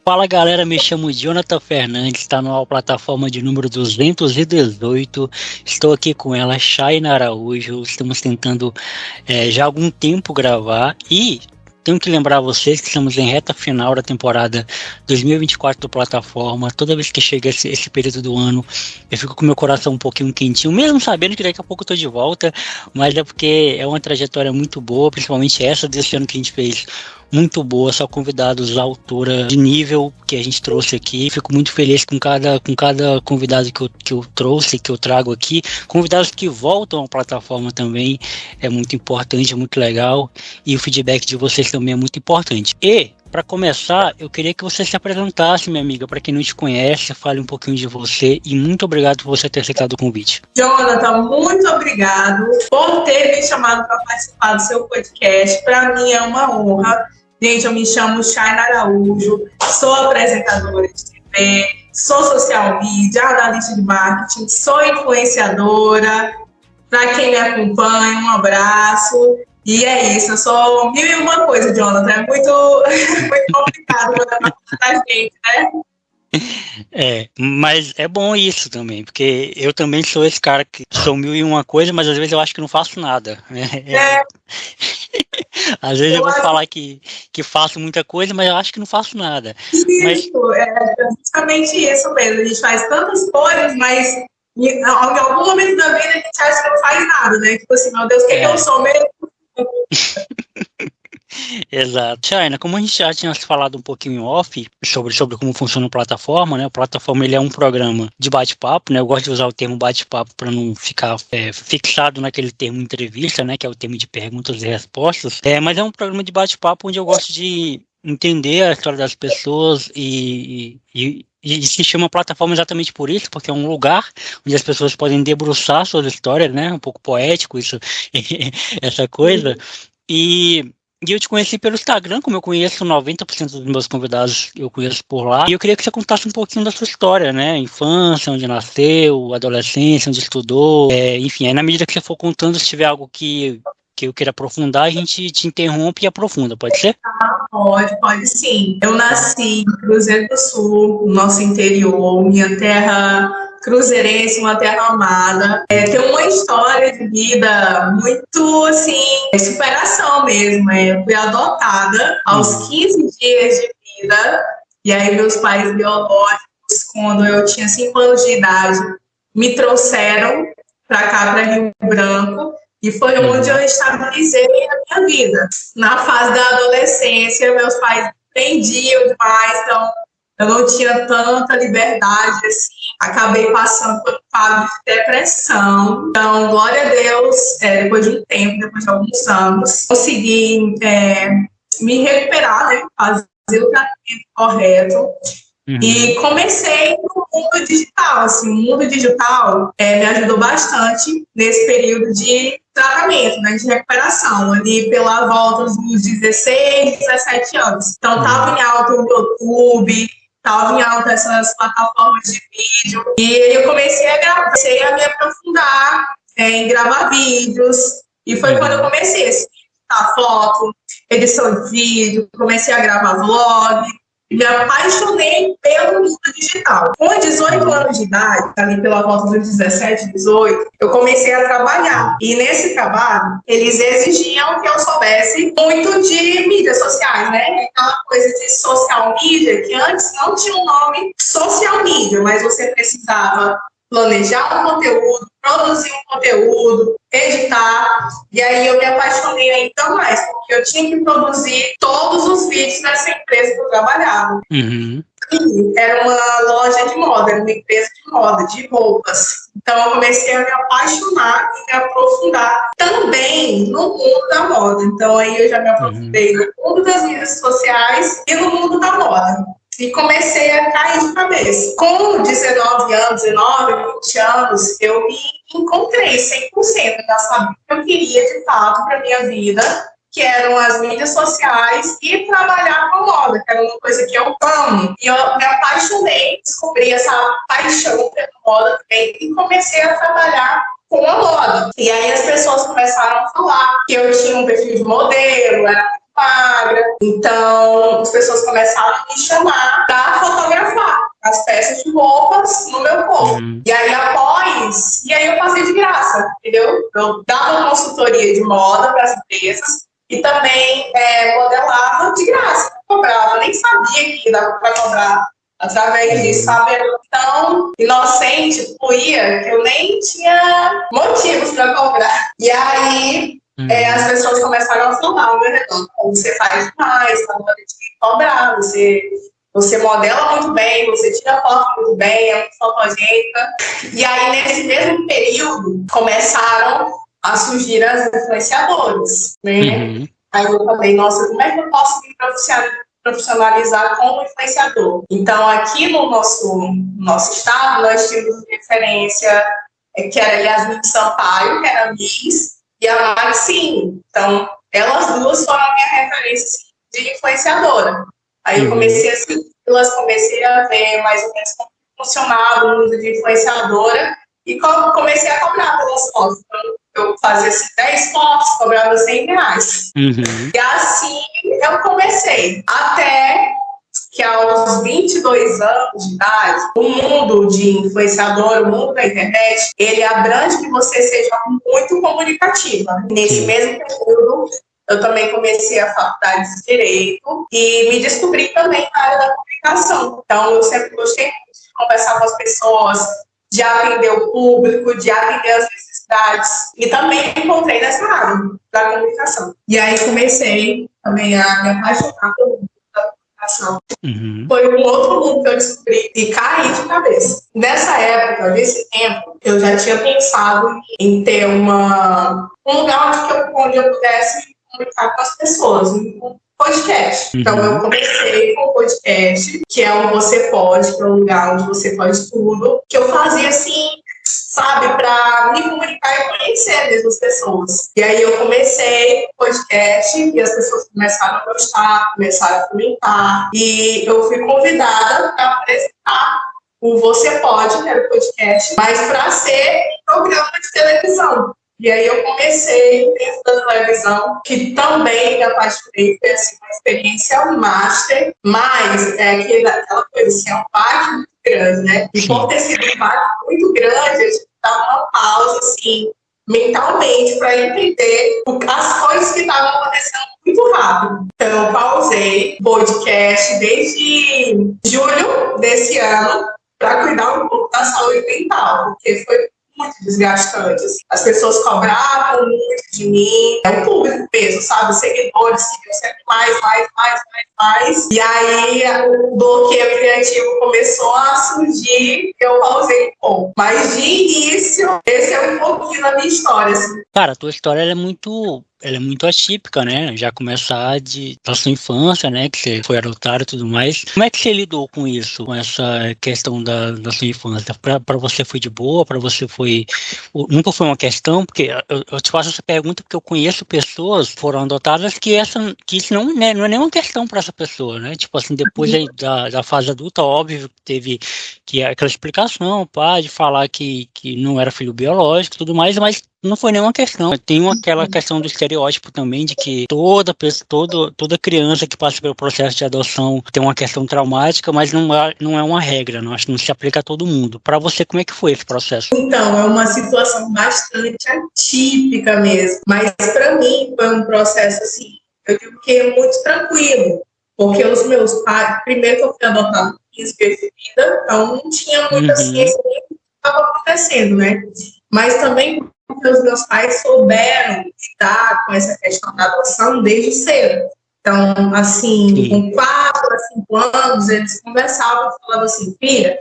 Fala galera, me chamo Jonathan Fernandes, está na plataforma de número 218, estou aqui com ela, Chayna Araújo, estamos tentando já há algum tempo gravar e tenho que lembrar vocês que estamos em reta final da temporada 2024 do Plataforma. Toda vez que chega esse período do ano, eu fico com meu coração um pouquinho quentinho, mesmo sabendo que daqui a pouco eu estou de volta, mas é porque é uma trajetória muito boa, principalmente essa desse ano que a gente fez. Muito boa, só convidados à altura de nível que a gente trouxe aqui. Fico muito feliz com cada convidado que eu trouxe, que eu trago aqui. Convidados que voltam à plataforma também é muito importante, é muito legal. E o feedback de vocês também é muito importante. E, para começar, eu queria que você se apresentasse, minha amiga. Para quem não te conhece, fale um pouquinho de você. E muito obrigado por você ter aceitado o convite. Jonathan, muito obrigado por ter me chamado para participar do seu podcast. Para mim é uma honra. Gente, eu me chamo Chayna Araújo, sou apresentadora de TV, sou social media, analista de marketing, sou influenciadora. Para quem me acompanha, um abraço. E é isso, eu sou mil e uma coisa, Jonathan. É muito complicado para a gente, né? Mas é bom isso também, porque eu também sou esse cara que sou mil e uma coisa, mas às vezes eu acho que não faço nada. Às vezes eu vou falar que faço muita coisa, mas eu acho que não faço nada. Isso, é justamente isso mesmo. A gente faz tantas coisas, mas em algum momento da vida a gente acha que não faz nada, né? Tipo assim, meu Deus, o que eu sou mesmo? Exato. Chayna, como a gente já tinha falado um pouquinho em off sobre como funciona a plataforma, né? A plataforma ele é um programa de bate-papo, né? Eu gosto de usar o termo bate-papo para não ficar fixado naquele termo entrevista, né? Que é o termo de perguntas e respostas. Mas é um programa de bate-papo onde eu gosto de entender a história das pessoas e se chama plataforma exatamente por isso, porque é um lugar onde as pessoas podem debruçar suas histórias, né? Um pouco poético isso, essa coisa. E eu te conheci pelo Instagram, como eu conheço 90% dos meus convidados, eu conheço por lá. E eu queria que você contasse um pouquinho da sua história, né? Infância, onde nasceu, adolescência, onde estudou. Enfim, aí na medida que você for contando, se tiver algo que eu queira aprofundar, a gente te interrompe e aprofunda, pode ser? Pode sim. Eu nasci em Cruzeiro do Sul, no nosso interior, minha terra cruzeirense, uma terra amada. Tem uma história de vida muito, assim, superação mesmo. Eu fui adotada aos 15 dias de vida, e aí meus pais biológicos, quando eu tinha 5 anos de idade, me trouxeram para cá, para Rio Branco, e foi onde eu estabilizei a minha vida. Na fase da adolescência, meus pais prendiam demais, então eu não tinha tanta liberdade assim. Acabei passando por um quadro de depressão. Então, glória a Deus, depois de um tempo, depois de alguns anos, consegui me recuperar, né, fazer o tratamento correto. E comecei no mundo digital, assim, o mundo digital me ajudou bastante nesse período de tratamento, né, de recuperação, ali pela volta dos 16, 17 anos. Então, estava em alta o YouTube, estava em alta essas plataformas de vídeo, e eu comecei a me aprofundar em gravar vídeos, e foi quando eu comecei a editar foto, edição de vídeo, comecei a gravar vlog, me apaixonei pelo mundo digital. Com 18 anos de idade, ali pela volta dos 17, 18, eu comecei a trabalhar. E nesse trabalho, eles exigiam que eu soubesse muito de mídias sociais, né? Aquela coisa de social media, que antes não tinha um nome social media, mas você precisava planejar um conteúdo, produzir um conteúdo, editar, e aí eu me apaixonei ainda mais, porque eu tinha que produzir todos os vídeos dessa empresa que eu trabalhava. era uma loja de moda, era uma empresa de moda, de roupas. Então, eu comecei a me apaixonar e me aprofundar também no mundo da moda. Então, aí eu já me aprofundei no mundo das mídias sociais e no mundo da moda. E comecei a cair de cabeça. Com 19 anos, 20 anos, eu me encontrei 100%. Já sabia o que eu queria, de fato, para minha vida, que eram as mídias sociais e trabalhar com moda, que era uma coisa que eu amo. E eu me apaixonei, descobri essa paixão pela moda também e comecei a trabalhar com a moda. E aí as pessoas começaram a falar que eu tinha um perfil de modelo, era muito magra. Então, as pessoas começaram a me chamar para fotografar as peças de roupas no meu corpo. E aí eu passei de graça, entendeu? Eu dava consultoria de moda para as empresas, e também modelava de graça, cobrava, nem sabia que dava para cobrar através disso, sabe? Tão inocente, fluía, que eu nem tinha motivos para cobrar. E aí as pessoas começaram a falar ao meu redor: você faz demais, não pode cobrar, você modela muito bem, você tira foto muito bem, é muito fotogênica. E aí, nesse mesmo período, começaram a surgir as influenciadoras, né? Aí eu falei: nossa, como é que eu posso me profissionalizar como influenciador? Então, aqui no nosso estado, nós tínhamos referência, que era a Yasmin Sampaio, que era a Miss, e a Maxine. Então, elas duas foram a minha referência de influenciadora. Aí eu comecei a segui-las, comecei a ver mais ou menos como funcionava o mundo de influenciadora, e comecei a cobrar pelas fotos. Então, eu fazia 10 fotos, cobrava R$100. E assim eu comecei. Até que aos 22 anos de idade, o mundo de influenciador, o mundo da internet, ele abrange que você seja muito comunicativa. Nesse mesmo período, eu também comecei a faculdade de Direito e me descobri também na área da comunicação. Então, eu sempre gostei muito de conversar com as pessoas, de atender o público, de atender as necessidades. E também me encontrei nessa área da comunicação. E aí comecei também a me apaixonar pelo mundo da comunicação. Foi um outro mundo que eu descobri e caí de cabeça. Nessa época, nesse tempo, eu já tinha pensado em ter um lugar onde eu pudesse comunicar com as pessoas, um podcast. Então, eu comecei com o podcast, que é o Você Pode, que é um lugar onde você pode tudo, que eu fazia assim, sabe, para me comunicar e conhecer mesmo as pessoas. E aí eu comecei o podcast e as pessoas começaram a gostar, começaram a comentar, e eu fui convidada para apresentar o Você Pode, que era o podcast, mas para ser um programa de televisão. E aí eu comecei dentro da televisão, que também me apaixonei, foi assim, uma experiência master, mas aquela coisa assim, é um impacto muito grande, né? E por ter sido um impacto muito grande, a gente dava uma pausa, assim, mentalmente, para entender as coisas que estavam acontecendo muito rápido. Então, eu pausei o podcast desde julho desse ano para cuidar um pouco da saúde mental, porque foi muito desgastante. As pessoas cobravam muito de mim, é um público mesmo, sabe? Os seguidores seguiam sempre mais. E aí o bloqueio criativo começou a surgir, eu pausei um pouco. Mas de início, esse é um pouquinho da minha história. Assim. Cara, a tua história ela é muito atípica, né? Já começar da sua infância, né? Que você foi adotado e tudo mais. Como é que você lidou com isso, com essa questão da sua infância? Pra você foi de boa? Pra você foi... Nunca foi uma questão? Porque eu te faço essa pergunta porque eu conheço pessoas que foram adotadas que isso não é nenhuma questão pra essa pessoa, né? Tipo assim, depois da fase adulta, óbvio, teve aquela explicação, pá, de falar que não era filho biológico e tudo mais, mas não foi nenhuma questão. Tem aquela questão do estereótipo também de que toda criança que passa pelo processo de adoção tem uma questão traumática, mas não é uma regra, não se aplica a todo mundo. Para você, como é que foi esse processo? Então, é uma situação bastante atípica mesmo, mas para mim foi um processo assim, eu digo que é muito tranquilo, porque os meus pais, primeiro que eu fui adotada com 15 dias de vida, então não tinha muita ciência do que estava acontecendo, né? Mas também porque os meus pais souberam lidar com essa questão da adoção desde cedo. Então, assim, com 4 a 5 anos, eles conversavam e falavam assim: filha,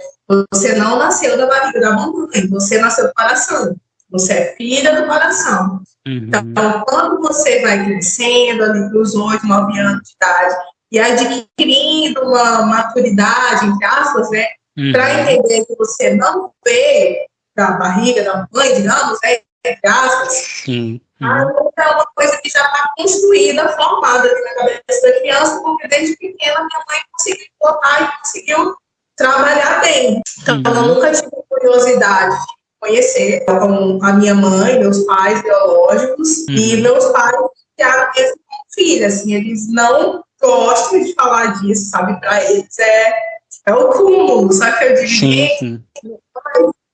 você não nasceu da barriga da mamãe, você nasceu do coração. Você é filha do coração. Então, quando você vai crescendo, ali para os 8, 9 anos de idade, e adquirindo uma maturidade, entre aspas, né, para entender que você não veio da barriga da mãe, digamos, né, entre aspas, aí é uma coisa que já está construída, formada ali na cabeça da criança, porque desde pequena minha mãe conseguiu botar e conseguiu trabalhar bem. Então, eu nunca tive curiosidade de conhecer com a minha mãe, meus pais biológicos, e meus pais criaram mesmo como filha, assim, eles não gostam de falar disso, sabe? Para eles é o cúmulo, sabe? Eu digo,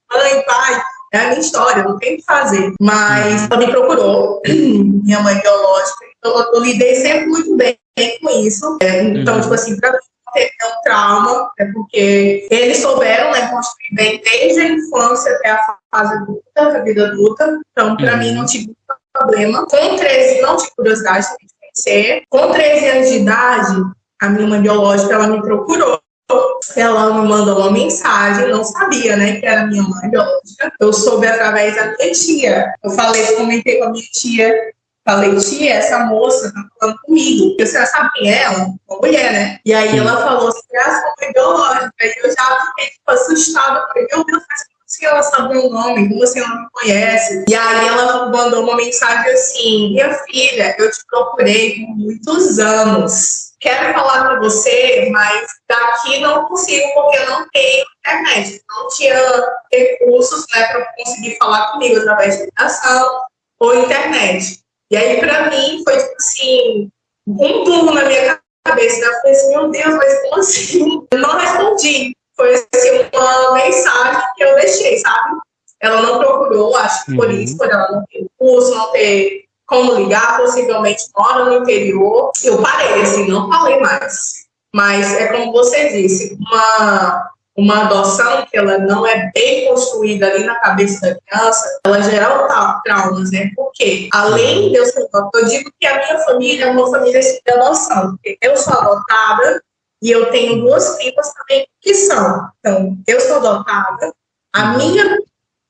mãe, pai, é a minha história, não tem o que fazer. Mas ela me procurou, minha mãe biológica, então eu lidei sempre muito bem com isso. Então, tipo assim, para mim, teve um trauma, é porque eles souberam, né, construir bem desde a infância até a fase adulta, a vida adulta. Então, para mim, não tive problema. Com 13, não tive curiosidade de conhecer. Com 13 anos de idade, a minha mãe biológica, ela me procurou. Ela me mandou uma mensagem, não sabia, né, que era minha mãe biológica. Eu soube através da minha tia. Comentei com a minha tia. Falei, tia, essa moça tá falando comigo. Você já sabe quem é ela? Uma mulher, né? E aí ela falou assim, é a sua mãe biológica. E eu já fiquei tipo, assustada. Falei, meu Deus, mas como assim ela sabe meu nome? Como assim ela me conhece? E aí ela mandou uma mensagem assim, minha filha, eu te procurei por muitos anos. Quero falar com você, mas daqui não consigo, porque eu não tenho internet. Não tinha recursos, né, para conseguir falar comigo através de ligação ou internet. E aí, para mim, foi tipo assim, um pulo na minha cabeça. Né? Eu falei assim, meu Deus, mas como assim? Eu não respondi. Foi assim, uma mensagem que eu deixei, sabe? Ela não procurou, acho que por isso, por ela não ter curso, não ter como ligar, possivelmente mora no interior. Eu parei, assim, não falei mais. Mas é como você disse, uma adoção que ela não é bem construída ali na cabeça da criança, ela gera traumas, né? Porque, além de eu ser adotada, eu digo que a minha família é uma família de adoção, porque eu sou adotada e eu tenho 2 primas também que são. Então, eu sou adotada, a minha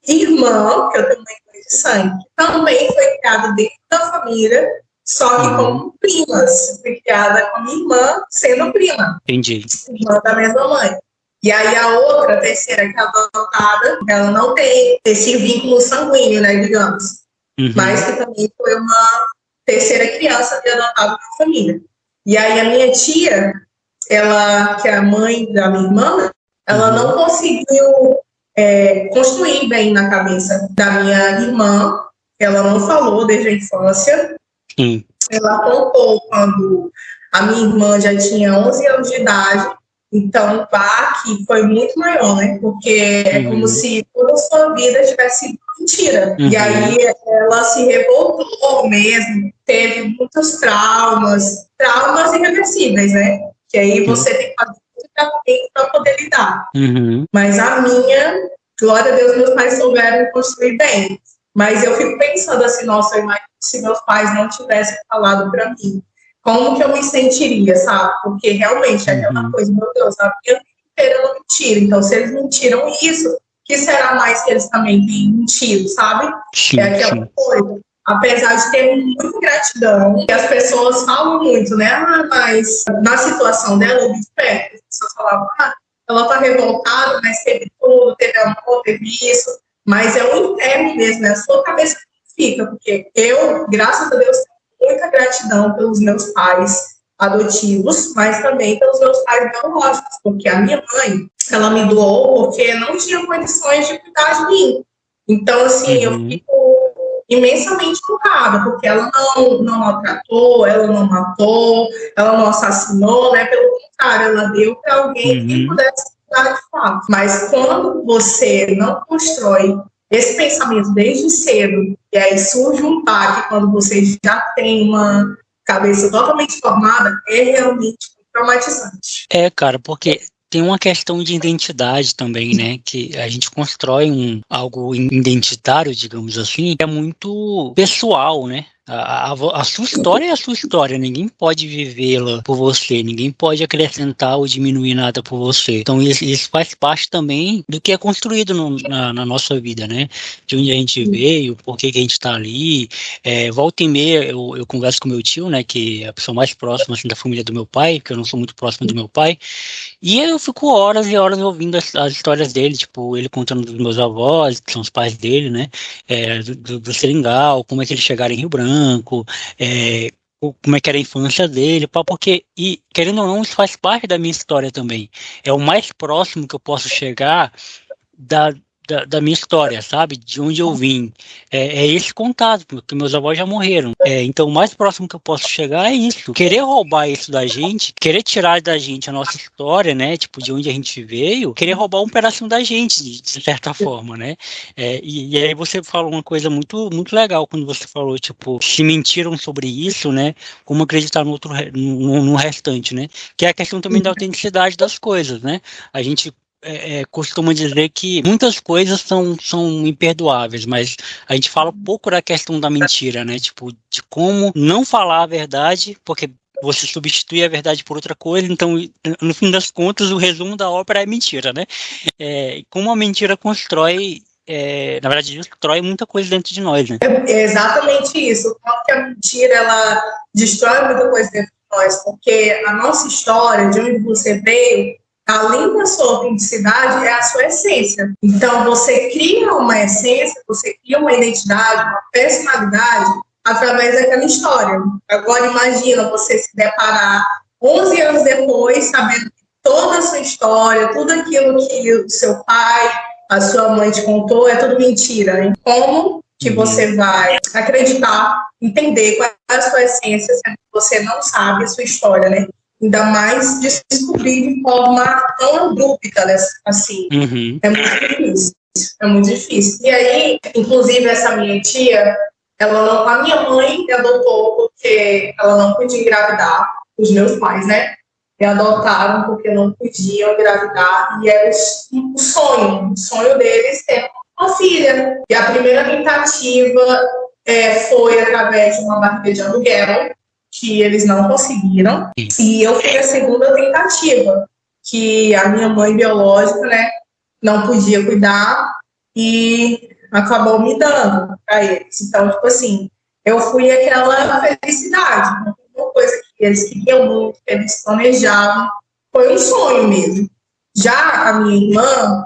irmã, que eu tenho uma irmã de sangue, também foi criada dentro da família, só que como primas. Fui criada com a minha irmã sendo prima. Entendi. Irmã da mesma mãe. E aí a outra, a terceira, que é adotada, ela não tem esse vínculo sanguíneo, né, digamos. Mas que também foi uma terceira criança adotada na família. E aí a minha tia, ela, que é a mãe da minha irmã, ela não conseguiu construir bem na cabeça da minha irmã. Ela não falou desde a infância. Ela contou quando a minha irmã já tinha 11 anos de idade. Então, o baque foi muito maior, né? Porque é como se toda a sua vida tivesse sido mentira. E aí ela se revoltou mesmo, teve muitos traumas irreversíveis, né? Que aí você tem que fazer muito tratamento para poder lidar. Mas a minha, glória a Deus, meus pais souberam construir bem. Mas eu fico pensando assim, nossa, eu imagino se meus pais não tivessem falado para mim. Como que eu me sentiria, sabe? Porque realmente é aquela coisa, meu Deus, a minha vida inteira não mentira. Então, se eles mentiram isso, que será mais que eles também têm mentido, sabe? É aquela coisa. Apesar de ter muita gratidão, que as pessoas falam muito, né? Ah, mas na situação dela, eu vi de perto. As pessoas falavam, ela tá revoltada, mas teve tudo, teve amor, teve isso. Mas é o interno mesmo, é a sua cabeça que fica. Porque eu, graças a Deus, muita gratidão pelos meus pais adotivos, mas também pelos meus pais biológicos, porque a minha mãe, ela me doou porque não tinha condições de cuidar de mim. Então, assim, eu fico imensamente honrada, porque ela não maltratou, ela não matou, ela não assassinou, né? Pelo contrário, ela deu para alguém que pudesse cuidar de fato. Mas quando você não constrói esse pensamento desde cedo, e aí surge um baque quando você já tem uma cabeça totalmente formada, é realmente traumatizante. Cara, porque tem uma questão de identidade também, né? Que a gente constrói algo identitário, digamos assim, que é muito pessoal, né? A sua história é a sua história, ninguém pode vivê-la por você, ninguém pode acrescentar ou diminuir nada por você. Então isso faz parte também do que é construído na nossa vida, né? De onde a gente veio, por que a gente está ali. Volta e meia eu converso com meu tio, né, que é a pessoa mais próxima assim, da família do meu pai, porque eu não sou muito próximo do meu pai, e eu fico horas e horas ouvindo as histórias dele, tipo, ele contando dos meus avós, que são os pais dele, né, do Seringal, como é que eles chegaram em Rio Branco, como é que era a infância dele, porque, e querendo ou não, isso faz parte da minha história também. É o mais próximo que eu posso chegar da minha história, sabe? De onde eu vim. É esse contato, porque meus avós já morreram. Então, o mais próximo que eu posso chegar é isso. Querer roubar isso da gente, querer tirar da gente a nossa história, né? Tipo, de onde a gente veio, querer roubar um pedacinho da gente, de certa forma, né? E aí você falou uma coisa muito, muito legal quando você falou, tipo, se mentiram sobre isso, né? Como acreditar no restante, né? Que é a questão também da autenticidade das coisas, né? A gente costuma dizer que muitas coisas são imperdoáveis, mas a gente fala pouco da questão da mentira, né? Tipo, de como não falar a verdade, porque você substitui a verdade por outra coisa, então, no fim das contas, o resumo da ópera é mentira, né? Como a mentira constrói, na verdade, destrói muita coisa dentro de nós, né? É exatamente isso. Porque a mentira, ela destrói muita coisa dentro de nós, porque a nossa história, de onde você veio, além da sua autenticidade, é a sua essência. Então, você cria uma essência, você cria uma identidade, uma personalidade através daquela história. Agora, imagina você se deparar 11 anos depois, sabendo toda a sua história, tudo aquilo que o seu pai, a sua mãe te contou, é tudo mentira. Né? Como que você vai acreditar, entender qual é a sua essência, se você não sabe a sua história, né? Ainda mais descobrir de forma tão abrupta, né? Assim, é muito difícil, é muito difícil. E aí, inclusive, essa minha tia, a minha mãe me adotou porque ela não podia engravidar, os meus pais, né? Me adotaram porque não podiam engravidar, e era o sonho deles ter uma filha. E a primeira tentativa foi através de uma barriga de aluguel, que eles não conseguiram, e eu fui a segunda tentativa, que a minha mãe biológica, né, não podia cuidar e acabou me dando para eles. Então, tipo assim, eu fui aquela felicidade, uma coisa que eles queriam muito, que eles planejavam, foi um sonho mesmo. Já a minha irmã,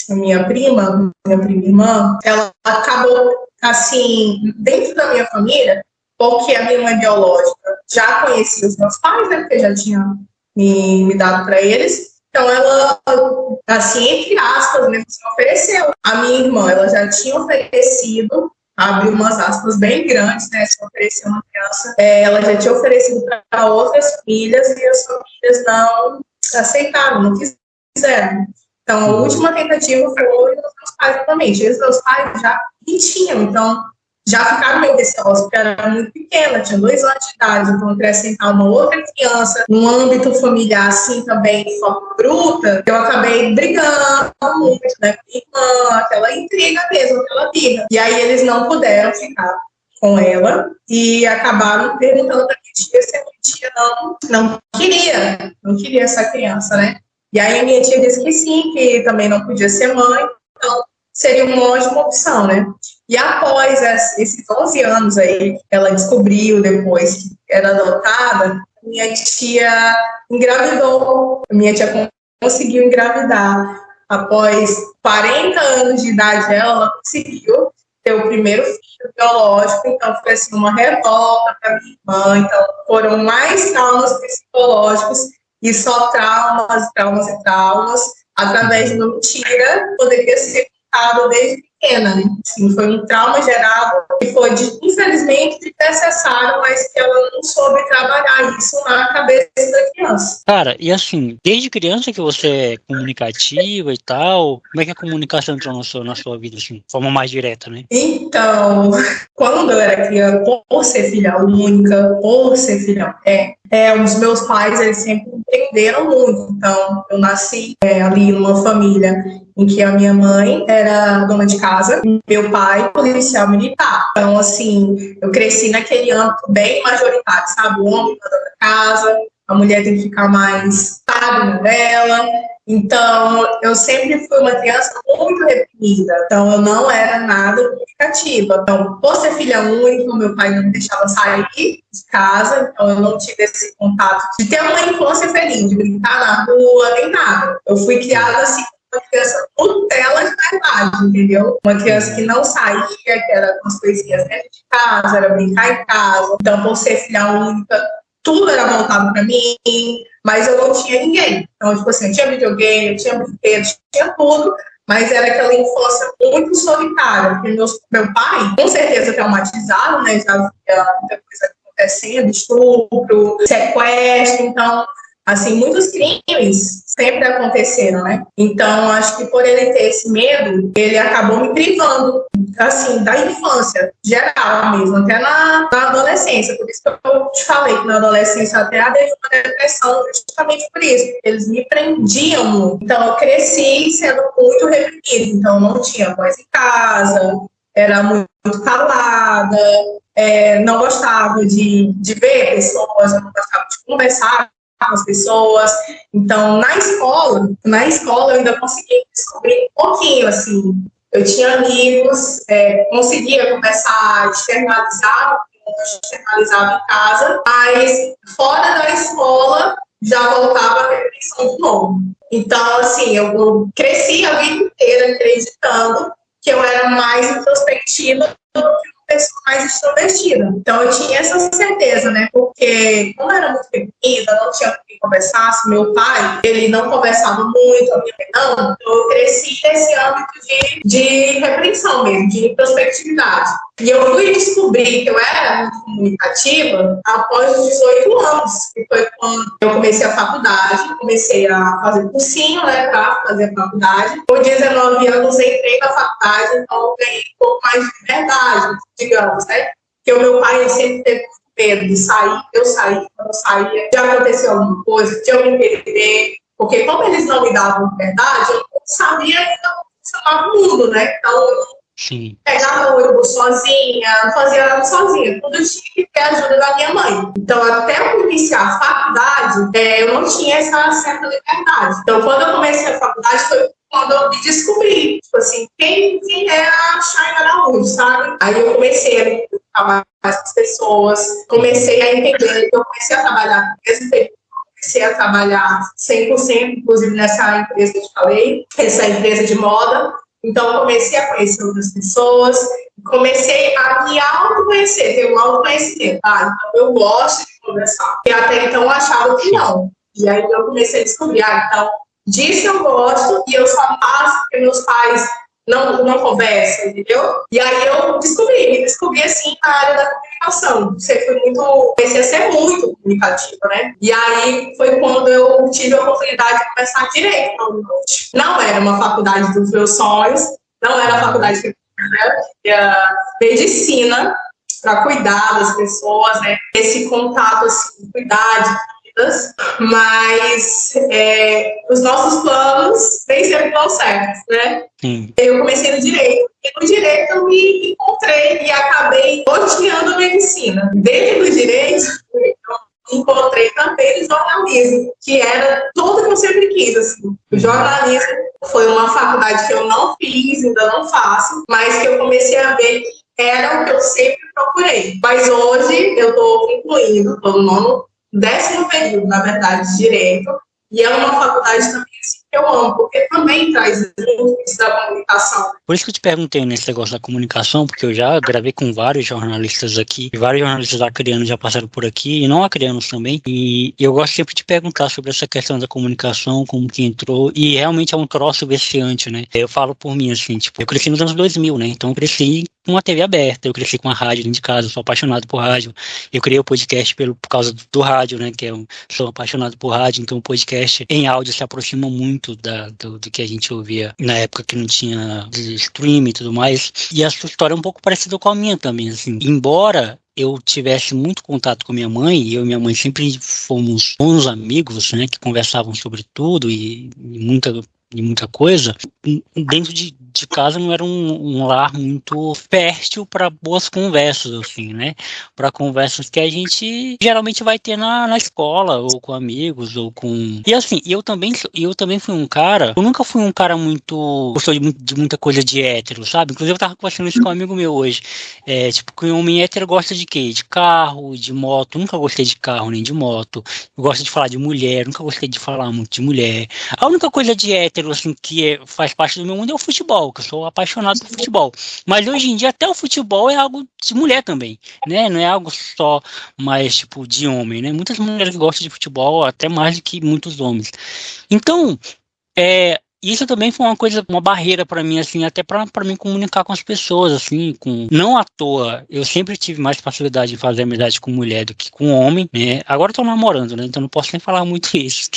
a minha prima irmã, ela acabou, assim, dentro da minha família, porque a minha mãe biológica já conhecia os meus pais, né, porque já tinha me dado para eles. Então, ela, assim, entre aspas, mesmo se ofereceu. A minha irmã, ela já tinha oferecido, abriu umas aspas bem grandes, né, se ofereceu uma criança. Ela já tinha oferecido para outras famílias e as famílias não aceitaram, não quiseram. Então, a última tentativa foi dos meus pais, realmente. Os meus pais já tinham, então já ficaram meio receosos, porque era muito pequena, tinha 2 anos de idade, então acrescentar uma outra criança num âmbito familiar assim também de forma bruta, eu acabei brigando muito, né, com minha irmã, aquela intriga mesmo, aquela birra. E aí eles não puderam ficar com ela e acabaram perguntando para minha tia se a minha tia não queria essa criança, né? E aí a minha tia disse que sim, que também não podia ser mãe, então seria uma ótima opção, né? E após esses 11 anos aí, ela descobriu depois que era adotada, minha tia engravidou, minha tia conseguiu engravidar. Após 40 anos de idade, ela conseguiu ter o primeiro filho biológico, então foi assim uma revolta para minha irmã, então foram mais traumas psicológicos e só traumas, através de uma mentira, poderia ser contado desde pequena, né? Assim, foi um trauma gerado que foi, infelizmente, necessário, mas que ela não soube trabalhar isso na cabeça da criança. Cara, e assim, desde criança que você é comunicativa e tal, como é que é a comunicação entrou na sua vida, assim, de forma mais direta, né? Então, quando eu era criança, por ser filha única, os meus pais, eles sempre entenderam muito. Então, eu nasci ali numa família em que a minha mãe era dona de casa, casa, meu pai policial militar. Então, assim, eu cresci naquele âmbito bem majoritário, sabe? O homem manda pra casa, a mulher tem que ficar mais estável nela. Então, eu sempre fui uma criança muito reprimida. Então, eu não era nada comunicativa. Então, por ser filha única, meu pai não me deixava sair de casa. Então, eu não tive esse contato de ter uma infância feliz, de brincar na rua, nem nada. Eu fui criada assim, uma criança Nutella de verdade, entendeu? Uma criança que não saía, que era com as coisinhas dentro de casa, era brincar em casa. Então, por ser filha única, tudo era voltado para mim, mas eu não tinha ninguém. Então, tipo assim, eu tinha videogame, eu tinha brinquedos, tinha tudo, mas era aquela infância muito solitária, porque meu pai, com certeza traumatizado, né, já via muita coisa acontecendo, estupro, sequestro, então, assim, muitos crimes sempre aconteceram, né? Então, acho que por ele ter esse medo, ele acabou me privando, assim, da infância geral mesmo, até na adolescência. Por isso que eu te falei que na adolescência até aderi uma depressão, justamente por isso, porque eles me prendiam muito. Então, eu cresci sendo muito reprimida. Então, não tinha voz em casa, era muito calada, não gostava de ver pessoas, eu não gostava de conversar com as pessoas. Então, na escola eu ainda consegui descobrir um pouquinho, assim. Eu tinha amigos, conseguia conversar, externalizava em casa, mas fora da escola já voltava a repressão de novo. Então, assim, eu cresci a vida inteira acreditando que eu era mais introspectiva do que uma pessoa mais extrovertida. Então, eu tinha essa certeza, né? Porque, como eu era muito reprimida, não tinha com quem conversasse, meu pai, ele não conversava muito, a minha mãe não, então eu cresci nesse âmbito de repreensão mesmo, de introspectividade. E eu fui descobrir que eu era muito comunicativa após os 18 anos, que foi quando eu comecei a faculdade, comecei a fazer cursinho, né, para fazer a faculdade. Com 19 anos, entrei na faculdade, então eu ganhei um pouco mais de liberdade, digamos, né? Porque o meu pai ele sempre teve medo de sair, eu saí, quando eu saía, já aconteceu alguma coisa, de eu me perder, porque como eles não me davam liberdade, eu não sabia ainda como funcionava o mundo, né? Então, eu pegava o ônibus sozinha, não fazia nada sozinha, tudo tinha que ter a ajuda da minha mãe. Então, até eu iniciar a faculdade, eu não tinha essa certa liberdade. Então, quando eu comecei a faculdade, foi quando eu me descobri, tipo assim, quem é a Chayne Araújo, sabe? Aí eu comecei a me falar com as pessoas, comecei a entender, eu comecei a trabalhar no mesmo período, comecei a trabalhar 100%, inclusive nessa empresa que eu te falei, essa empresa de moda. Então, eu comecei a conhecer outras pessoas, comecei a me autoconhecer, ter um autoconhecimento. Então eu gosto de conversar. E até então eu achava que não. E aí eu comecei a descobrir, então, disso eu gosto e eu só faço porque meus pais não conversam, entendeu? E aí eu me descobri assim na área da comunicação. Comecei a ser muito comunicativa, né? E aí foi quando eu tive a oportunidade de começar direito na Uninorte. Não era uma faculdade dos meus sonhos, não era a faculdade que eu queria, medicina para cuidar das pessoas, né? Esse contato, assim, cuidar de mas os nossos planos nem sempre dão certo, né? Eu comecei no direito, e no direito eu me encontrei e acabei odiando a medicina. Dentro do direito, eu encontrei também o jornalismo, que era tudo que eu sempre quis, assim. O jornalismo foi uma faculdade que eu não fiz, ainda não faço, mas que eu comecei a ver que era o que eu sempre procurei. Mas hoje eu estou concluindo, estou no 10º período, na verdade, de Direito, e é uma faculdade também assim, que eu amo, porque também traz muito isso da comunicação. Por isso que eu te perguntei nesse negócio da comunicação, porque eu já gravei com vários jornalistas aqui, vários jornalistas acreanos já passaram por aqui, e não acreanos também, e eu gosto sempre de perguntar sobre essa questão da comunicação, como que entrou, e realmente é um troço viciante, né? Eu falo por mim, assim, tipo, eu cresci nos anos 2000, né? Então eu cresci com uma TV aberta, eu cresci com a rádio dentro de casa, eu sou apaixonado por rádio, eu criei o podcast por causa do rádio, né? Que eu sou apaixonado por rádio, então o podcast em áudio se aproxima muito do que a gente ouvia na época que não tinha streaming e tudo mais, e a sua história é um pouco parecida com a minha também, assim, embora eu tivesse muito contato com minha mãe, e eu e minha mãe sempre fomos bons amigos, né, que conversavam sobre tudo e muita de muita coisa, dentro de casa não era um lar muito fértil para boas conversas, assim, né? Para conversas que a gente geralmente vai ter na escola, ou com amigos, ou com... E assim, eu também fui um cara, eu nunca fui um cara muito... gostou de muita coisa de hétero, sabe? Inclusive eu tava conversando isso com um amigo meu hoje. Tipo, que um homem hétero gosta de quê? De carro, de moto. Nunca gostei de carro nem de moto. Eu gosto de falar de mulher, nunca gostei de falar muito de mulher. A única coisa de hétero, assim, que faz parte do meu mundo é o futebol, que eu sou apaixonado por futebol. Mas hoje em dia até o futebol é algo de mulher também, né? Não é algo só mais, tipo, de homem, né? Muitas mulheres gostam de futebol até mais do que muitos homens. Então, isso também foi uma barreira para mim, assim, até para me comunicar com as pessoas, assim, não à toa, eu sempre tive mais facilidade em fazer amizade com mulher do que com homem, né? Agora eu tô namorando, né? Então não posso nem falar muito isso.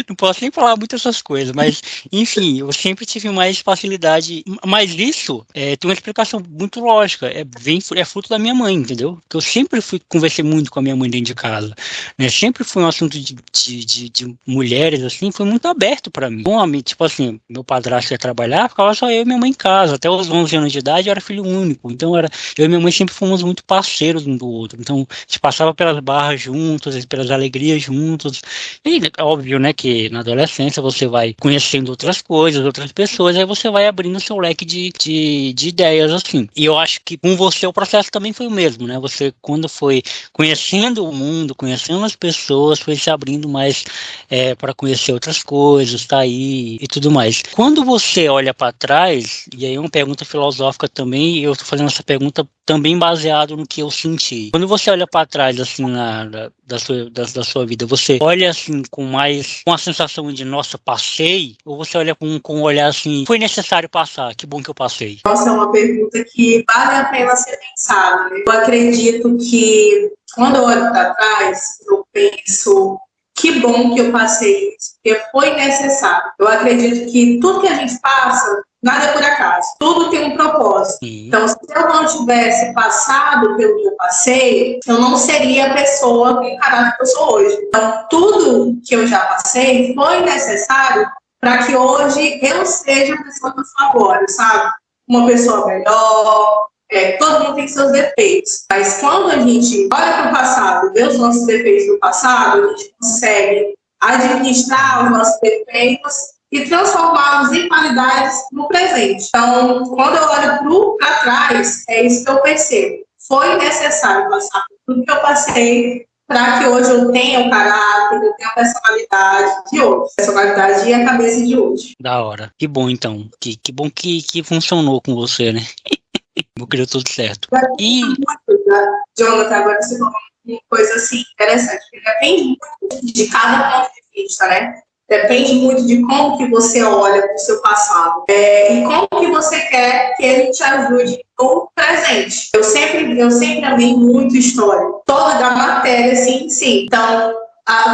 Não posso nem falar muito essas coisas, mas, enfim, eu sempre tive mais facilidade. Mas isso tem uma explicação muito lógica. É fruto da minha mãe, entendeu? Porque eu sempre conversei muito com a minha mãe dentro de casa. Né? Sempre foi um assunto de mulheres, assim, foi muito aberto pra mim. Tipo assim, meu padrasto ia trabalhar, ficava só eu e minha mãe em casa. Até os 11 anos de idade eu era filho único. Então, eu e minha mãe sempre fomos muito parceiros um do outro. Então, a gente passava pelas barras juntos, pelas alegrias juntos. E, óbvio, né, que na adolescência você vai conhecendo outras coisas, outras pessoas, aí você vai abrindo seu leque de ideias, assim. E eu acho que com você o processo também foi o mesmo, né? Você, quando foi conhecendo o mundo, conhecendo as pessoas, foi se abrindo mais para conhecer outras coisas, tá aí e tudo mais. Quando você olha para trás, e aí é uma pergunta filosófica também, e eu tô fazendo essa pergunta também baseado no que eu senti. Quando você olha para trás, assim, da sua vida, você olha, assim, com a sensação de, nossa, passei? Ou você olha com um olhar, assim, foi necessário passar, que bom que eu passei? Nossa, é uma pergunta que vale a pena ser pensada. Eu acredito que, quando eu olho para trás, eu penso, que bom que eu passei isso, porque foi necessário. Eu acredito que tudo que a gente passa, nada é por acaso. Tudo tem um propósito. Sim. Então, se eu não tivesse passado pelo que eu passei, eu não seria a pessoa com o caráter que eu sou hoje. Então, tudo que eu já passei foi necessário para que hoje eu seja a pessoa que eu sou agora, sabe? Uma pessoa melhor. Todo mundo tem seus defeitos. Mas quando a gente olha para o passado, vê os nossos defeitos do passado, a gente consegue administrar os nossos defeitos e transformá-los em qualidades no presente. Então, quando eu olho para trás, é isso que eu percebo. Foi necessário passar por tudo que eu passei para que hoje eu tenha o caráter, eu tenha a personalidade de hoje. A personalidade e a cabeça de hoje. Da hora. Que bom, então. Que bom que funcionou com você, né? Eu queria tudo certo. Jonathan, agora você falou uma coisa assim interessante, que depende muito de cada ponto de vista, né? Depende muito de como que você olha para o seu passado e como que você quer que ele te ajude no presente. Eu sempre amei muito história, toda da matéria, assim, sim. Então,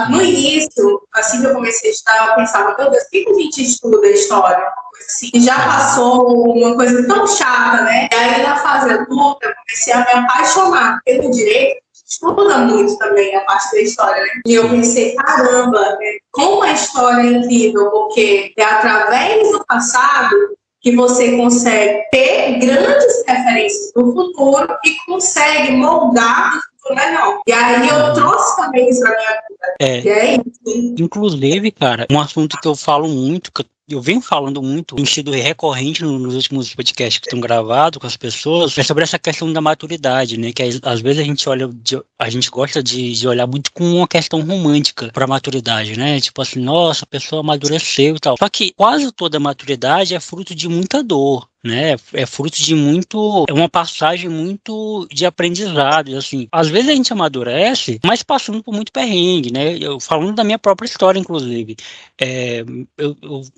no início, assim que eu comecei a estudar, eu pensava, meu Deus, por que a gente estuda história? Assim, e já passou uma coisa tão chata, né? E aí, na fase adulta, eu comecei a me apaixonar pelo direito. Estuda muito também a parte da história, né? E eu pensei, caramba, como a história é incrível, porque é através do passado que você consegue ter grandes referências do futuro e consegue moldar o futuro melhor. E aí eu trouxe também isso pra minha vida. E é isso. Inclusive, cara, um assunto que eu falo muito, que eu venho falando muito, tem sido recorrente nos últimos podcasts que estão gravados com as pessoas, é sobre essa questão da maturidade, né? Que às vezes a gente gosta de olhar muito com uma questão romântica para a maturidade, né? Tipo assim, nossa, a pessoa amadureceu e tal. Só que quase toda maturidade é fruto de muita dor. Né? É fruto de uma passagem muito de aprendizado, assim. Às vezes a gente amadurece, mas passando por muito perrengue, né? Eu falando da minha própria história, inclusive.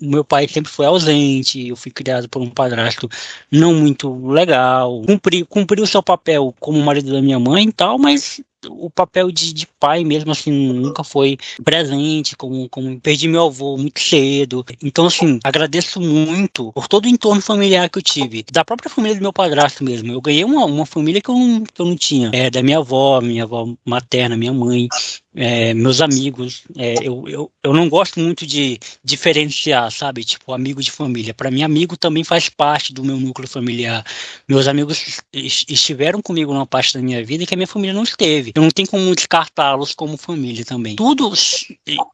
Meu pai sempre foi ausente, eu fui criado por um padrasto não muito legal, cumpri o seu papel como marido da minha mãe e tal, mas o papel de pai mesmo, assim, nunca foi presente, como perdi meu avô muito cedo. Então, assim, agradeço muito por todo o entorno familiar que eu tive, da própria família do meu padrasto mesmo. Eu ganhei uma família que eu não tinha, da minha avó materna, minha mãe. meus amigos, eu não gosto muito de diferenciar, sabe? Tipo, amigo de família. Para mim, amigo também faz parte do meu núcleo familiar. Meus amigos estiveram comigo numa parte da minha vida que a minha família não esteve. Eu não tenho como descartá-los como família também. Tudo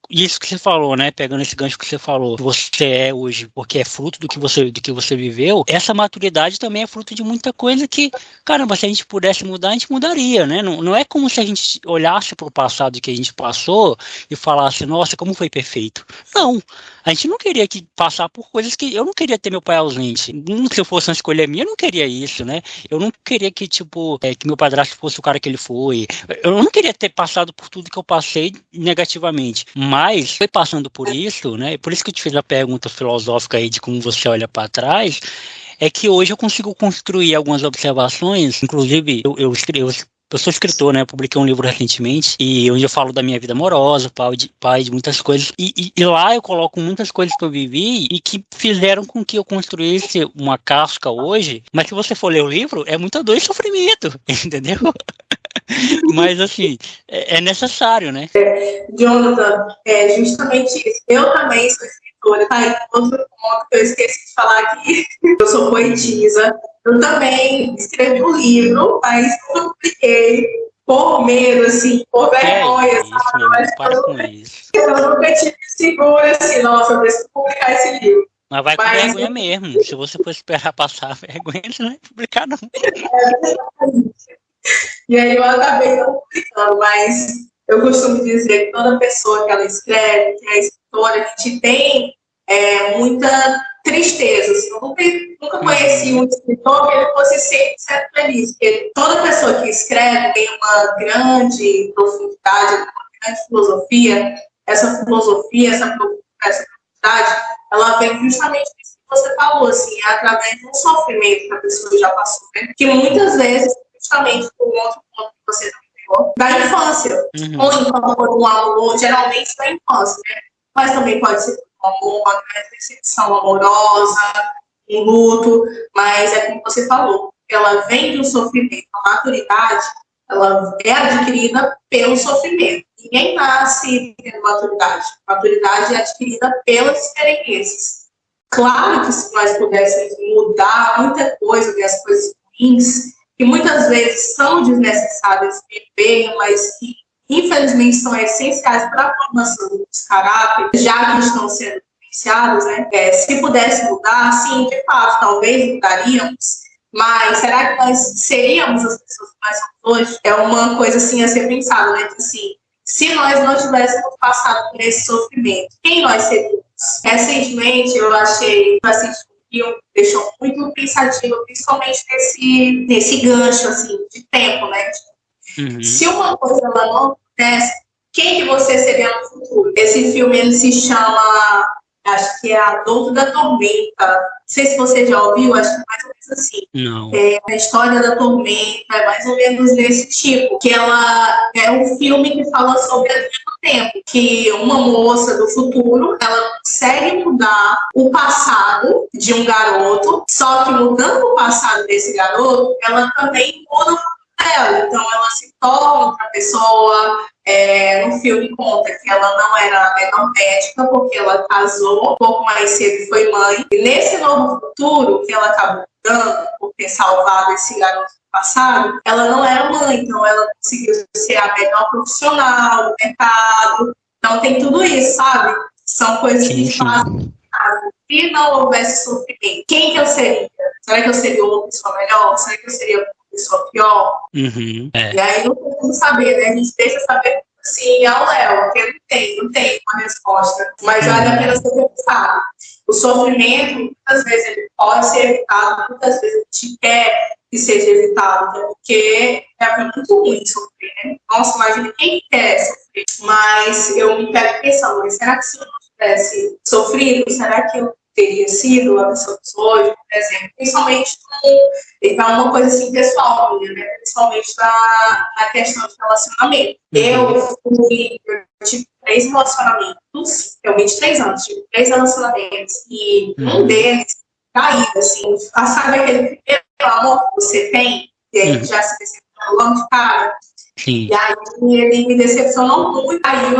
isso que você falou, né? Pegando esse gancho que você falou, que você é hoje, porque é fruto do que você viveu, essa maturidade também é fruto de muita coisa que, caramba, se a gente pudesse mudar, a gente mudaria, né? Não é como se a gente olhasse para o passado que a gente passou e falasse, nossa, como foi perfeito. Não, a gente não queria passar por coisas que eu não queria ter meu pai ausente. Se eu fosse uma escolha minha, eu não queria isso, né? Eu não queria que, que meu padrasto fosse o cara que ele foi. Eu não queria ter passado por tudo que eu passei negativamente. Mas foi passando por isso, né? Por isso que eu te fiz a pergunta filosófica aí de como você olha para trás, é que hoje eu consigo construir algumas observações, inclusive eu sou escritor, né? Eu publiquei um livro recentemente e onde eu falo da minha vida amorosa, pai de muitas coisas. E lá eu coloco muitas coisas que eu vivi e que fizeram com que eu construísse uma casca hoje. Mas se você for ler o livro, é muita dor e sofrimento, entendeu? Mas assim, é necessário, né? Jonathan, justamente isso. Eu também sou escritora, tá? Outro ponto que eu esqueci de falar aqui, eu sou poetisa. Eu também escrevi um livro, mas não publiquei por medo, assim, por vergonha, sabe? Mas para com isso. Eu nunca tive seguro, assim, nossa, eu preciso publicar esse livro. Mas vai com vergonha mesmo. Se você for esperar passar a vergonha, você não vai publicar, não. E aí eu acabei não publicando, mas eu costumo dizer que toda pessoa que ela escreve, que é escritora, a gente tem muita tristeza. Assim, eu nunca conheci um escritor que ele fosse sempre feliz. Porque toda pessoa que escreve tem uma grande profundidade, uma grande filosofia. Essa filosofia, essa profundidade, ela vem justamente disso que você falou, assim, através de um sofrimento que a pessoa já passou, né? Que muitas vezes, justamente por um outro ponto que você falou, da infância. Ou então por um amor, geralmente da infância, né? Mas também pode ser um amor, uma grande decepção amorosa, um luto, mas é como você falou, ela vem do sofrimento. A maturidade, ela é adquirida pelo sofrimento. Ninguém nasce tendo maturidade. Maturidade é adquirida pelas experiências. Claro que se nós pudéssemos mudar muita coisa das coisas ruins, que muitas vezes são desnecessárias viver, mas que infelizmente são essenciais para a formação dos caráteres, já que estão sendo influenciados, né? Se pudesse mudar, sim, de fato, talvez mudaríamos, mas será que nós seríamos as pessoas que nós somos hoje? É uma coisa assim a ser pensada, né? Que, assim, se nós não tivéssemos passado por esse sofrimento, quem nós seríamos? Recentemente eu achei um filme que deixou muito pensativo, principalmente nesse gancho assim, de tempo, né? Se uma coisa ela não acontece, quem que você seria no futuro? Esse filme ele se chama, acho que é A Dor da Tormenta. Não sei se você já ouviu, acho que é mais ou menos assim. Não. A história da tormenta é mais ou menos desse tipo, que ela é um filme que fala sobre a linha do tempo, que uma moça do futuro, ela consegue mudar o passado de um garoto, só que mudando o passado desse garoto, ela também muda o futuro dela. Então ela se torna outra pessoa. No filme conta que ela não era médica porque ela casou, um pouco mais cedo foi mãe. E nesse novo futuro que ela acabou mudando, por ter salvado esse garoto do passado, ela não era mãe, então ela conseguiu ser a melhor profissional do mercado. Então tem tudo isso, sabe? São coisas que fazem. Se não houvesse sofrimento, quem que eu seria? Será que eu seria uma pessoa melhor? Será que eu seria pessoa pior? E aí não tem como saber, né? A gente deixa saber assim ao Léo, porque não tem uma resposta, mas vale a pena ser pensado. O sofrimento, muitas vezes, ele pode ser evitado, muitas vezes a gente quer que seja evitado, porque é muito ruim sofrer, né? Nossa, imagina quem quer sofrer. Mas eu me pego pensando, mas será que se eu não tivesse sofrido, será que eu teria sido a pessoa que sou hoje, por exemplo? Principalmente então, uma coisa assim pessoal minha, né? Principalmente na questão de relacionamento. Eu tive 3 relacionamentos, eu 23 anos, tive 3 relacionamentos, e um deles caído, assim, sabe aquele primeiro amor que você tem, e aí já se percebeu logo de cara? Sim. E aí ele me decepcionou muito. Aí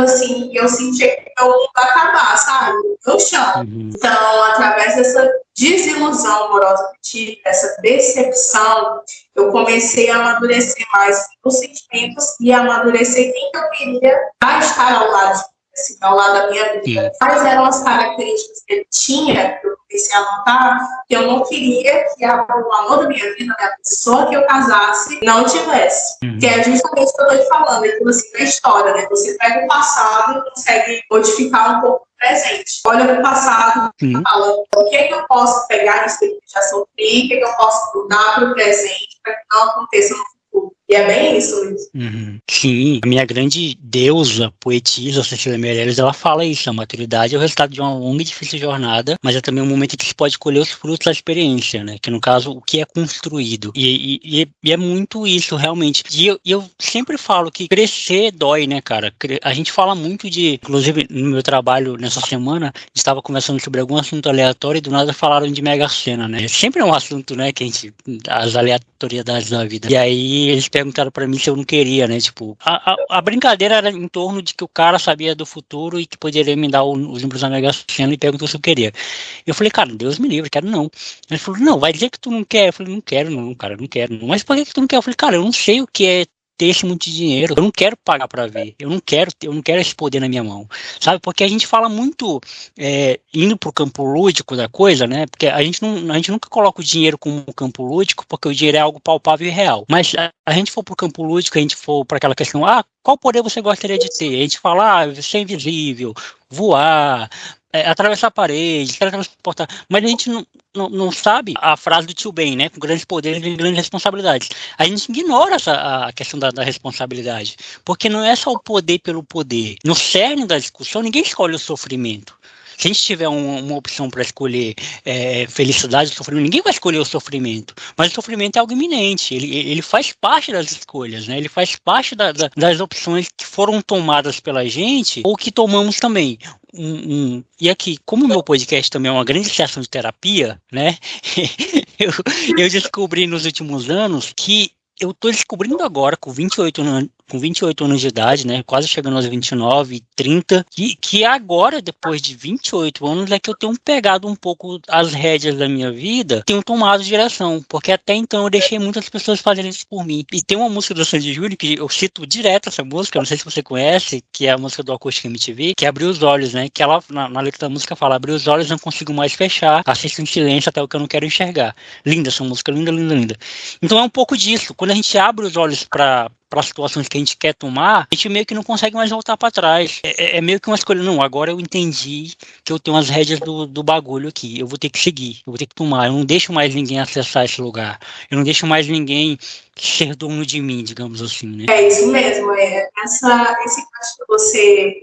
eu senti que meu mundo ia acabar, sabe? No chão. Uhum. Então, através dessa desilusão amorosa que tive, essa decepção, eu comecei a amadurecer mais os sentimentos e a amadurecer quem que eu queria estar ao lado de mim, assim, ao lado da minha vida. Sim. Quais eram as características que ele tinha, que eu comecei a notar, que eu não queria que o amor da minha vida, né, a pessoa que eu casasse, não tivesse. Uhum. Que é justamente o que eu estou te falando, é tudo assim da história, né? Você pega o passado e consegue modificar um pouco o presente. Olha para o passado e fala, o que é que eu posso pegar nisso que já sofri, o que é que eu posso mudar para o presente para que não aconteça no futuro. E é bem isso mesmo. Uhum. Sim, a minha grande deusa, poetisa, Cecília Meirelles, ela fala isso, a maturidade é o resultado de uma longa e difícil jornada, mas é também um momento em que se pode colher os frutos da experiência, né, que no caso, o que é construído, e é muito isso, realmente, e eu sempre falo que crescer dói, né, cara, a gente fala muito de, inclusive no meu trabalho nessa semana, a gente estava conversando sobre algum assunto aleatório e do nada falaram de Mega Sena, né, sempre é um assunto, né, que a gente, as aleatoriedades da vida, e aí eles perguntaram pra mim se eu não queria, né, tipo, a brincadeira era em torno de que o cara sabia do futuro e que poderia me dar os números da Mega Sena e perguntou se eu queria. Eu falei, cara, Deus me livre, quero não. Ele falou, não, vai dizer que tu não quer. Eu falei, não quero não, cara, não quero não. Mas por que tu não quer? Eu falei, cara, eu não sei o que é ter esse muito de dinheiro, eu não quero pagar pra ver, eu não quero esse poder na minha mão, sabe, porque a gente fala muito indo pro campo lúdico da coisa, né, porque a gente nunca coloca o dinheiro como campo lúdico, porque o dinheiro é algo palpável e real, mas a gente for pro campo lúdico, a gente for para aquela questão, qual poder você gostaria de ter? A gente fala, ser invisível, voar, atravessar a parede, teletransportar, mas a gente não sabe a frase do Tio Ben, né? Com grandes poderes e grandes responsabilidades. A gente ignora a questão da responsabilidade, porque não é só o poder pelo poder. No cerne da discussão, ninguém escolhe o sofrimento. Se a gente tiver uma opção para escolher felicidade ou sofrimento, ninguém vai escolher o sofrimento. Mas o sofrimento é algo iminente. Ele faz parte das escolhas, né? Ele faz parte das opções que foram tomadas pela gente ou que tomamos também. E aqui, como o meu podcast também é uma grande sessão de terapia, né? eu descobri nos últimos anos que eu estou descobrindo agora, com 28 anos de idade, né, quase chegando aos 29, 30, que agora, depois de 28 anos, é que eu tenho pegado um pouco as rédeas da minha vida, tenho tomado direção, porque até então eu deixei muitas pessoas fazerem isso por mim. E tem uma música do Sandy Júnior, que eu cito direto essa música, não sei se você conhece, que é a música do Acústica MTV, que é Abrir os Olhos, né, que ela, na letra da música, fala, abrir os olhos, não consigo mais fechar, assisto em silêncio até o que eu não quero enxergar. Linda essa música, linda, linda, linda. Então é um pouco disso, quando a gente abre os olhos para situações que a gente quer tomar, a gente meio que não consegue mais voltar para trás. É meio que uma escolha, não, agora eu entendi que eu tenho as rédeas do bagulho aqui, eu vou ter que seguir, eu vou ter que tomar, eu não deixo mais ninguém acessar esse lugar, eu não deixo mais ninguém ser dono de mim, digamos assim, né? É isso mesmo, esse caso que você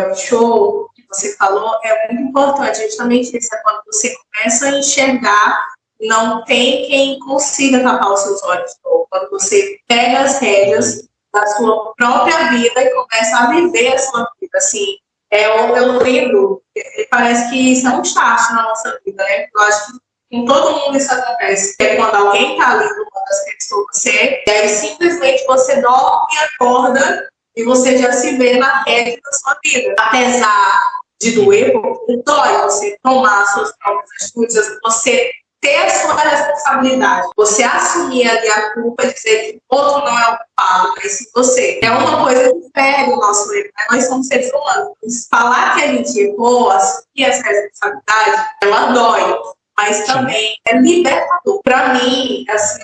puxou, que você falou, é muito importante, justamente isso, é quando você começa a enxergar, não tem quem consiga tapar os seus olhos. Quando você pega as rédeas da sua própria vida e começa a viver a sua vida, assim, eu lembro, parece que isso é um start na nossa vida, né? Eu acho que com todo mundo isso acontece. É quando alguém está ali no mundo das redes com você, e aí simplesmente você dorme e acorda e você já se vê na rede da sua vida. Apesar de doer, porque dói você tomar as suas próprias atitudes, você ter a sua responsabilidade, você assumir ali a culpa e dizer que o outro não é o culpado, mas sim você. É uma coisa que fere o nosso erro, né? Nós somos seres humanos. Falar que a gente errou, assumir essa responsabilidade, ela dói, mas também é libertador. Para mim, assim,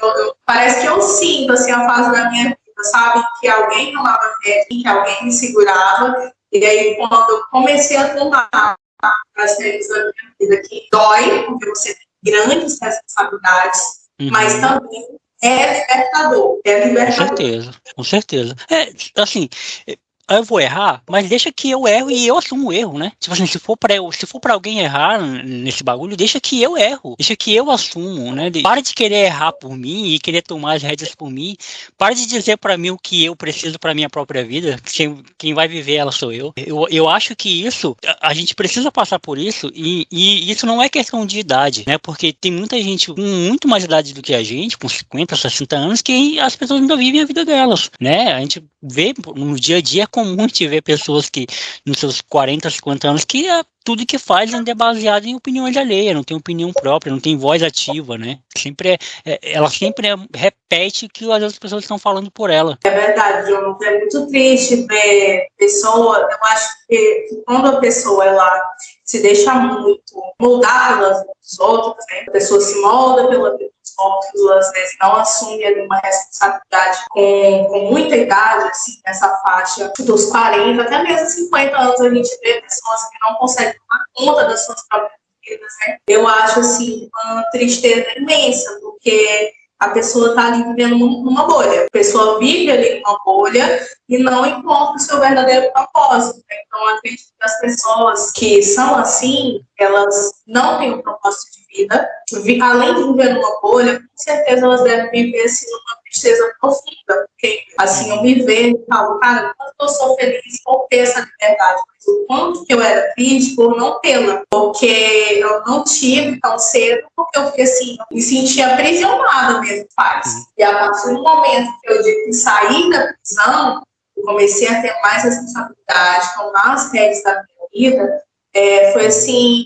parece que eu sinto assim, a fase da minha vida, sabe? Que alguém tomava rédea, que alguém me segurava, e aí quando eu comecei a tomar as rédeas da minha vida, que dói, porque você tem grandes responsabilidades, mas também é libertador. Com certeza. Assim, eu vou errar, mas deixa que eu erro e eu assumo o erro, né? Tipo assim, se for pra alguém errar nesse bagulho, deixa que eu erro, deixa que eu assumo, né? Para de querer errar por mim e querer tomar as rédeas por mim. Para de dizer pra mim o que eu preciso pra minha própria vida. Quem vai viver ela sou eu. Eu acho que isso, a gente precisa passar por isso e isso não é questão de idade, né? Porque tem muita gente com muito mais idade do que a gente, com 50, 60 anos, que as pessoas ainda vivem a vida delas, né? A gente vê no dia a dia, é comum a gente ver pessoas que nos seus 40, 50 anos que tudo que faz ainda é baseado em opiniões alheias, não tem opinião própria, não tem voz ativa, né? Ela sempre repete o que as outras pessoas estão falando por ela. É verdade, Jonathan, é muito triste ver pessoa. Eu acho que quando a pessoa ela se deixa muito moldar pelos outros, né? A pessoa se molda pelos outros, às vezes não assume uma responsabilidade com muita idade, assim, nessa faixa dos 40, até mesmo 50 anos, a gente vê pessoas que não conseguem tomar conta das suas próprias vidas, né? Eu acho, assim, uma tristeza imensa, porque a pessoa está ali vivendo numa bolha. A pessoa vive ali numa bolha e não encontra o seu verdadeiro propósito. Então, acredito que as pessoas que são assim, elas não têm um propósito de vida. Além de viver numa bolha, com certeza elas devem viver assim, numa tristeza profunda. Porque, assim, eu me vejo e falo, cara, quanto eu sou feliz por ter essa liberdade. Mas o quanto que eu era triste por não tê-la. Porque eu não tive tão cedo, porque eu fiquei assim, eu me sentia aprisionada mesmo, pais. E a partir do momento que eu disse que saí da prisão, eu comecei a ter mais responsabilidade, tomar as rédeas da minha vida, foi assim,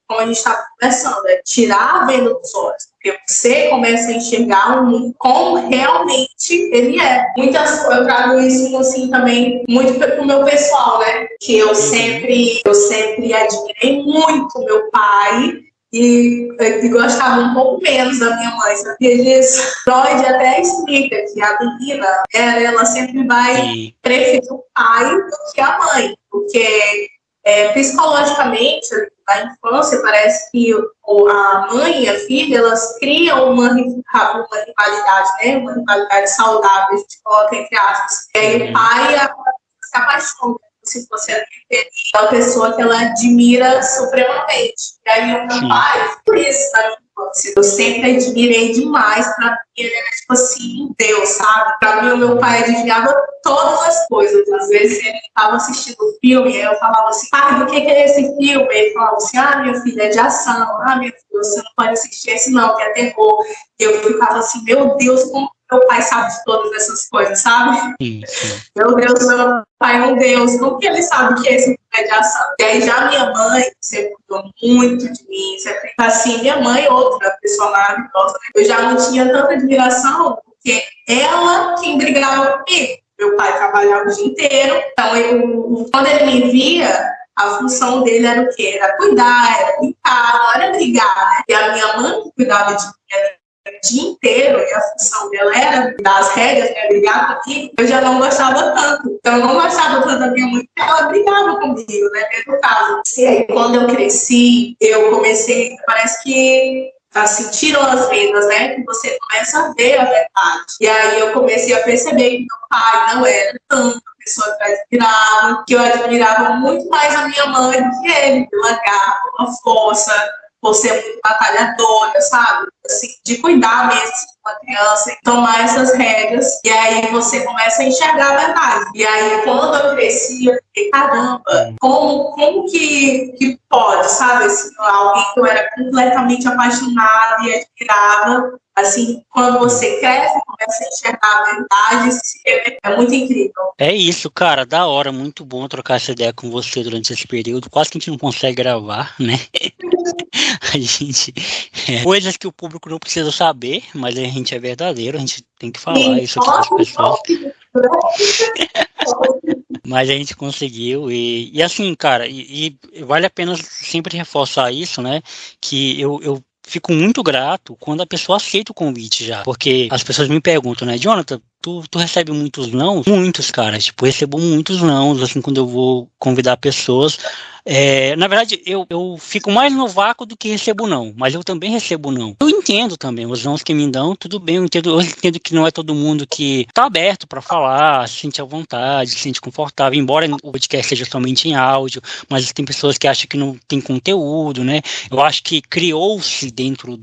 como a gente está conversando, tirar a venda dos olhos, porque você começa a enxergar o mundo como realmente ele é. Eu trago isso assim também muito para o meu pessoal, né? Que eu sempre admirei muito meu pai e gostava um pouco menos da minha mãe, sabia disso? Freud até explica que a menina, ela sempre vai preferir o pai do que a mãe, porque psicologicamente, na infância, parece que a mãe e a filha, elas criam uma rivalidade, né? Uma rivalidade saudável, a gente coloca entre aspas. E aí o pai se apaixona, se você é uma pessoa que ela admira supremamente. E aí o meu pai, por isso, na minha infância, eu sempre admirei demais. Pra mim, ele era tipo assim, Deus, sabe? Pra mim, o meu pai adivinhava todas as coisas. Às vezes, ele estava assistindo o filme, e eu falava assim, do que é esse filme? Ele falava assim, minha filha, é de ação. Minha filha, você não pode assistir esse não, que é terror. E eu ficava assim, meu Deus, como meu pai sabe de todas essas coisas, sabe? Meu Deus, meu pai é um Deus, como que ele sabe que esse filme é de ação? E aí já minha mãe sempre cuidou muito de mim, sempre assim, minha mãe, outra pessoa maravilhosa, eu já não tinha tanta admiração, porque ela quem brigava comigo. Meu pai trabalhava o dia inteiro, então quando ele me via, a função dele era o quê? Era cuidar, era brincar, não era brigar, né? E a minha mãe que cuidava de mim o dia inteiro, e a função dela era dar as regras, brigar comigo, eu já não gostava tanto. Então, eu não gostava tanto da minha mãe, porque ela brigava comigo, né? No caso. E aí, quando eu cresci, eu comecei, parece que assim, tiram as vendas, né? Que você começa a ver a verdade. E aí eu comecei a perceber que meu pai não era tanto a pessoa que eu admirava, que eu admirava muito mais a minha mãe do que ele, pela garra, pela força, por ser muito batalhadora, sabe? Assim, de cuidar mesmo de uma criança, tomar essas regras, e aí você começa a enxergar a verdade. E aí, quando eu cresci, eu fiquei, caramba, como que pode, sabe? Assim, alguém que eu era completamente apaixonada e admirava, assim, quando você cresce, começa a enxergar a verdade, é muito incrível. É isso, cara, da hora, muito bom trocar essa ideia com você durante esse período. Quase que a gente não consegue gravar, né? A gente... coisas que o público não precisa saber, mas a gente é verdadeiro, a gente tem que falar isso aqui para as pessoas. Mas a gente conseguiu, e assim, cara, e vale a pena sempre reforçar isso, né? Que eu fico muito grato quando a pessoa aceita o convite já. Porque as pessoas me perguntam, né, Jonathan, tu recebe muitos não? Muitos, cara. Tipo, recebo muitos não, assim, quando eu vou convidar pessoas. Na verdade, eu fico mais no vácuo do que recebo não, mas eu também recebo não. Eu entendo também os nãos que me dão, tudo bem, eu entendo que não é todo mundo que tá aberto para falar, se sente à vontade, se sente confortável, embora o podcast seja somente em áudio, mas tem pessoas que acham que não tem conteúdo, né? Eu acho que criou-se dentro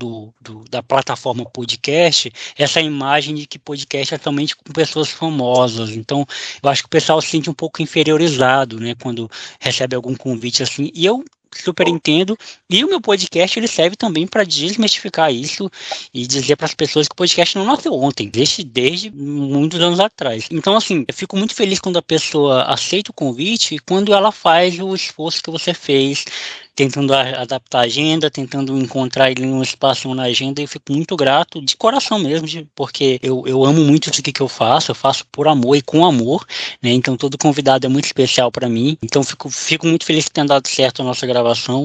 da plataforma podcast essa imagem de que podcast é somente com pessoas famosas, então eu acho que o pessoal se sente um pouco inferiorizado, né, quando recebe algum convite assim, e eu super entendo, e o meu podcast ele serve também para desmistificar isso e dizer para as pessoas que o podcast não nasceu ontem, desde muitos anos atrás. Então, assim, eu fico muito feliz quando a pessoa aceita o convite e quando ela faz o esforço que você fez, tentando adaptar a agenda, tentando encontrar ali um espaço na agenda, e eu fico muito grato, de coração mesmo, porque eu amo muito isso que eu faço por amor e com amor, né? Então todo convidado é muito especial para mim, então fico muito feliz que tenha dado certo a nossa gravação.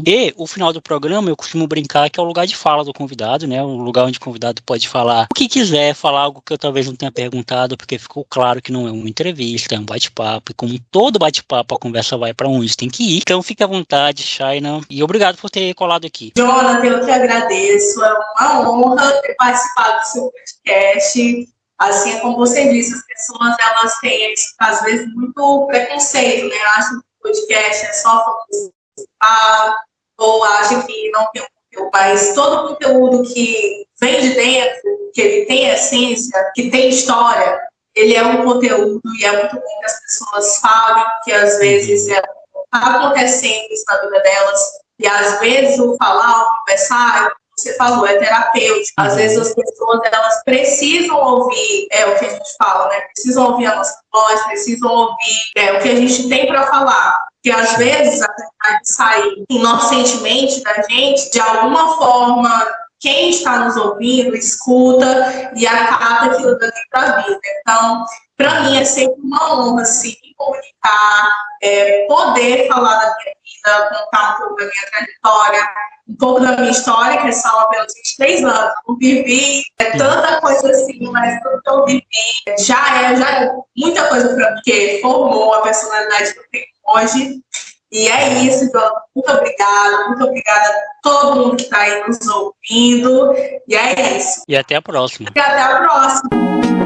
E o final do programa eu costumo brincar que é o lugar de fala do convidado, né? O lugar onde o convidado pode falar o que quiser, falar algo que eu talvez não tenha perguntado, porque ficou claro que não é uma entrevista, é um bate-papo, e como todo bate-papo a conversa vai para onde tem que ir. Então fique à vontade, Shaina, e obrigado por ter colado aqui. Jonathan, eu que agradeço, é uma honra ter participado do seu podcast. Assim, como você disse, as pessoas elas têm, às vezes, muito preconceito, né? Acham que o podcast é só participar, ou acham que não tem conteúdo, mas todo o conteúdo que vem de dentro, que ele tem essência, que tem história, ele é um conteúdo e é muito bom que as pessoas falem que às vezes está acontecendo isso na vida delas. E às vezes o falar, o conversar, como você falou, é terapêutico. Às vezes as pessoas elas precisam ouvir o que a gente fala, né? Precisam ouvir a nossa voz, precisam ouvir o que a gente tem para falar. Porque às vezes a vontade de sair inocentemente da gente, de alguma forma, quem está nos ouvindo escuta e acata aquilo dali para a vida. Então, para mim é sempre uma honra assim, me comunicar, poder falar da minha vida, contar um pouco da minha trajetória, um pouco da minha história, que são apenas 23 anos. Eu vivi tanta coisa assim, mas tudo que eu vivi já é muita coisa para mim, que formou a personalidade que eu tenho hoje. E é isso, João. Muito obrigada a todo mundo que está aí nos ouvindo. E é isso. E até a próxima. E até a próxima.